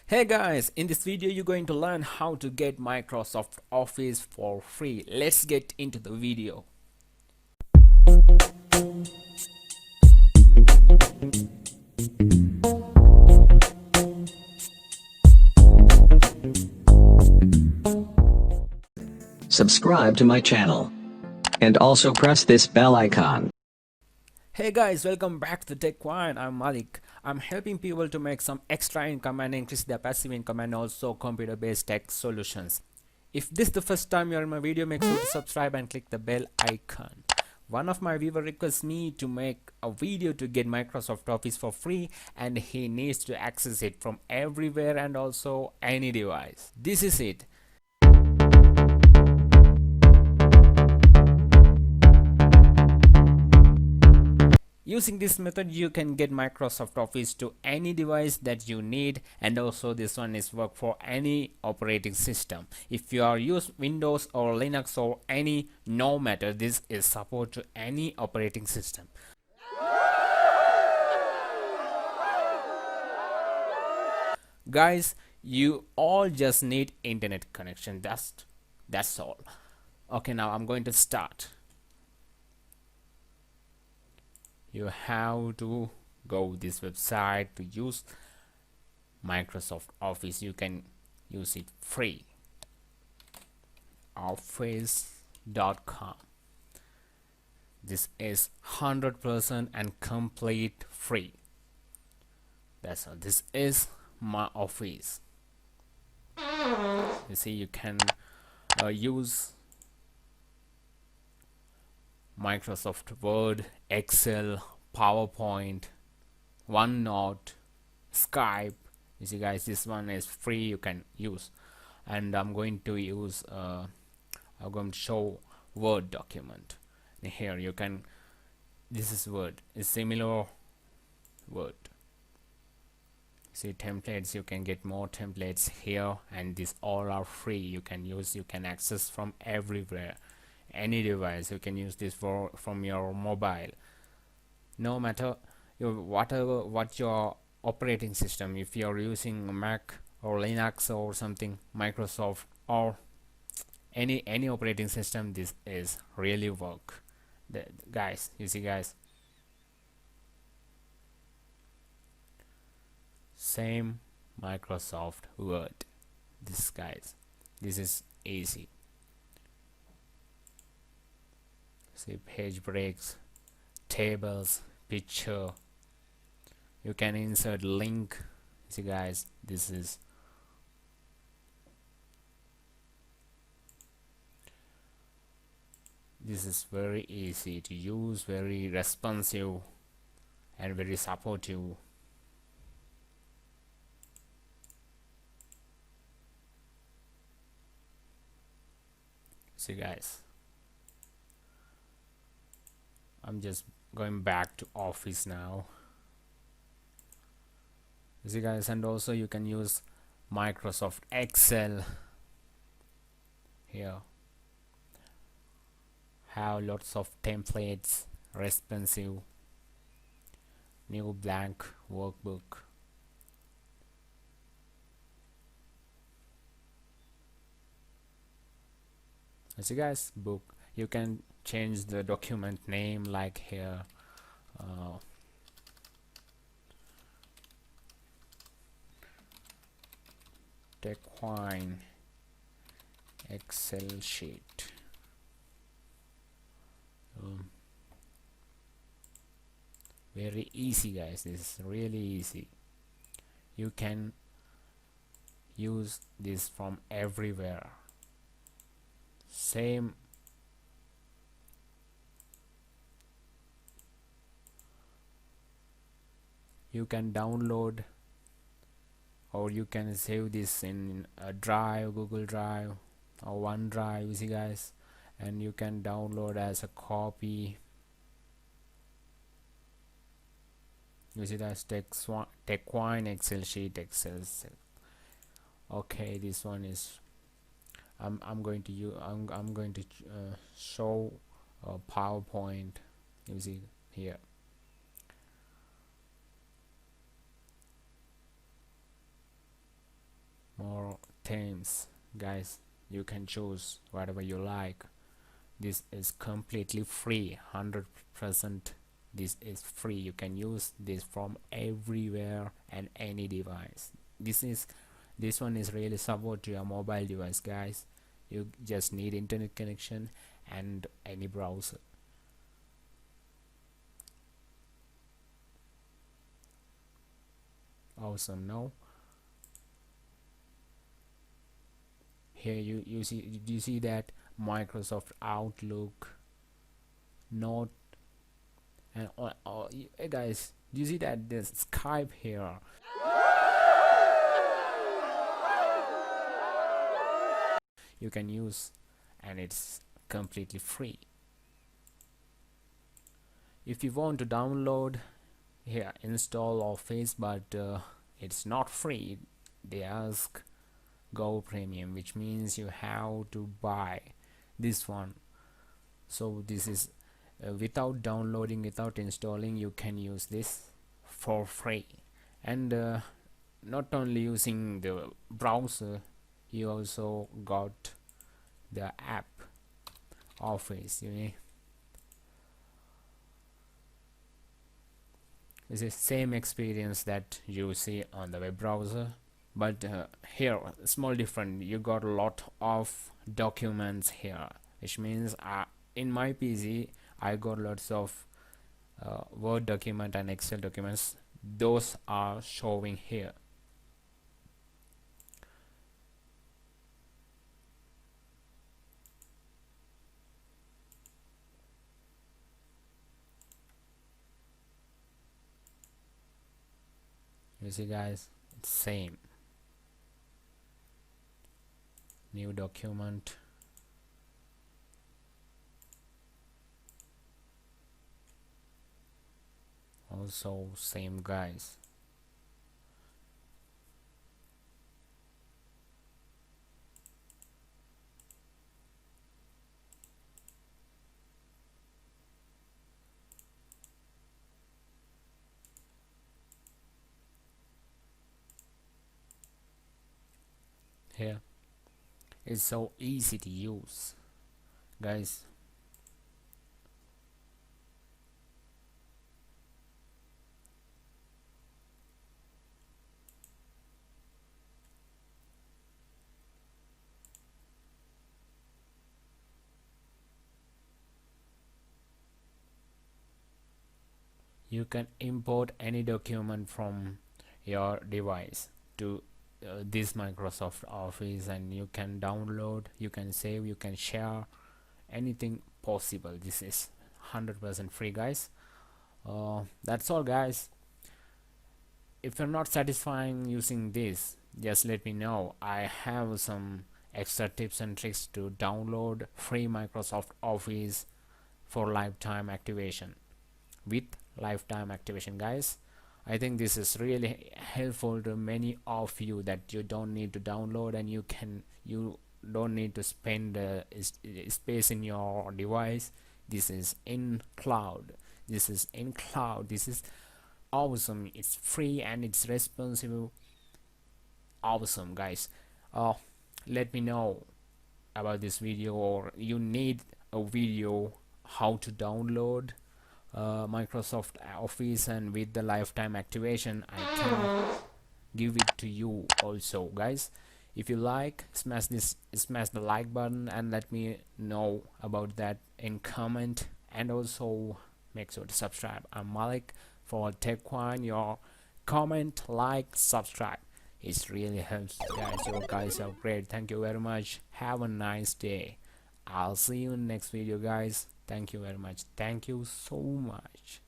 Hey guys, in this video you're going to learn how to get Microsoft Office for free. Let's get into the video. Subscribe to my channel and also press this bell icon. Hey guys, welcome back to TechWine. I'm Malik. I'm helping people to make some extra income and increase their passive income and also computer-based tech solutions. If this is the first time you're in my video, make sure to subscribe and click the bell icon. One of my viewer requests me to make a video to get Microsoft Office for free, and he needs to access it from everywhere and also any device. This is it. Using this method you can get Microsoft Office to any device that you need, and also this one is work for any operating system. If you are use Windows or Linux or any, no matter, this is support to any operating system. Guys, you all just need internet connection. That's all. Okay, now I'm going to start. You have to go this website to use Microsoft Office. You can use it free. Office.com. This is 100% and complete free. That's all. This is my Office. You see, you can use Microsoft Word, Excel, PowerPoint, OneNote, Skype. You see guys, this one is free, you can use. And I'm going to use I'm going to show Word document. Here you can, this is Word, it's similar Word. See templates, you can get more templates here, and these all are free. You can use, you can access from everywhere, any device. You can use this from your mobile, no matter what your operating system. If you're using Mac or Linux or something, Microsoft or any operating system, this is really work. Guys, you see guys, same Microsoft Word. This guys, this is easy. See page breaks, tables, picture. You can insert link. See guys, this is very easy to use, very responsive and very supportive. See guys, I'm just going back to Office now. You see guys, and also you can use Microsoft Excel here. Have lots of templates, responsive, new blank workbook. You see guys, book. You can change the document name, like here TechWine Excel sheet. Very easy guys, this is really easy. You can use this from everywhere. Same you can download, or you can save this in a drive, Google Drive or OneDrive. You see guys, and you can download as a copy. You see that's TechWine Excel sheet, Excel. Okay, this one is I'm going to use I'm going to show PowerPoint. You see here. more themes, guys. You can choose whatever you like. This is completely free, 100%. This is free. You can use this from everywhere and any device. This one is really support to your mobile device, guys. You just need internet connection and any browser. Awesome. Now here you see, do you see that Microsoft Outlook, Note, and hey guys, do you see that there's Skype here? You can use, and it's completely free. If you want to download, here install Office, but it's not free. They ask Go Premium, which means you have to buy this one. So this is without downloading, without installing, you can use this for free. And not only using the browser, you also got the app Office. It's the same experience that you see on the web browser, but here small different. You got a lot of documents here, which means in my PC I got lots of Word document and Excel documents. Those are showing here. You see, guys, it's same. New document. Also same, guys. Here it's so easy to use, guys. You can import any document from your device to this Microsoft Office, and you can download, you can save, you can share, anything possible. This is 100% free, guys. That's all, guys. If you're not satisfying using this, just let me know. I have some extra tips and tricks to download free Microsoft Office for lifetime activation, with lifetime activation, guys. I think this is really helpful to many of you, that you don't need to download, and you don't need to spend space in your device. This is in cloud. This is awesome. It's free and it's responsive. Awesome, guys. Let me know about this video, or you need a video how to download Microsoft Office, and with the lifetime activation I can give it to you also, guys. If you like, smash the like button and let me know about that in comment, and also make sure to subscribe. I'm Malik for TechWine. Your comment, like, subscribe, it really helps, guys. You guys are great. Thank you very much. Have a nice day. I'll see you in next video, guys. Thank you very much. Thank you so much.